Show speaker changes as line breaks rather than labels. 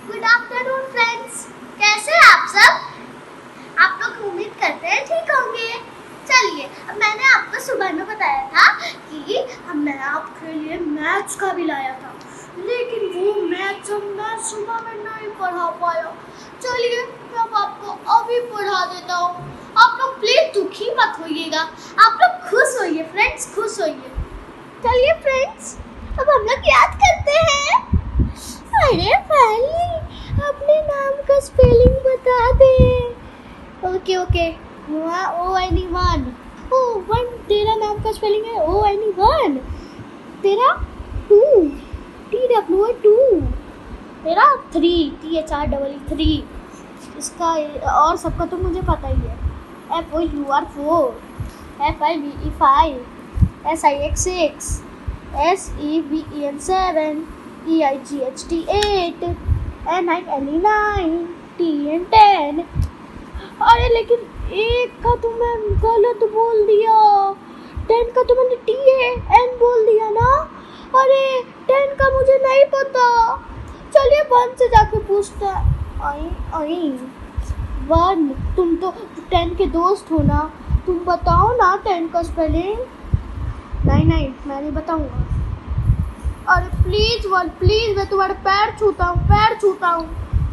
Good afternoon friends, कैसे हैं आप सब? आप लोग उम्मीद करते हैं ठीक होंगे। चलिए, अब मैंने आपको सुबह में बताया था कि मैं आपके लिए मैथ्स का भी लाया था, लेकिन वो मैथ्स मैं सुबह में नहीं पढ़ा पाया। चलिए, मैं अब आपको अभी पढ़ा देता हूँ। आप लोग प्लीज दुखी मत होइएगा, आप लोग खुश होइए फ्रेंड्स, खुश होइए। चलिए फ्रेंड्स, अब हम लोग याद करते हैं। अरे पहले अपने नाम का स्पेलिंग बता दे। Okay ONE1। ओ वन, तेरा नाम का स्पेलिंग है ONE1। तेरा 2, TWO2। तेरा 3, इसका और सबका तो मुझे पता ही है। FOUR4, FIVE5, SIX6, SEVEN7, EIGHT8, NINE9, TN10। अरे लेकिन एक का तो मैं गलत बोल दिया, 10 का तो मैंने TAN बोल दिया ना। अरे 10 का मुझे नहीं पता। चलिए 1 से जाके पूछते हैं। आई 1, तुम तो 10 के दोस्त हो ना, तुम बताओ ना 10 का स्पेलिंग। नहीं, मैं नहीं बताऊंगा। अरे प्लीज 1, प्लीज, मैं तुम्हारे पैर छूता हूँ।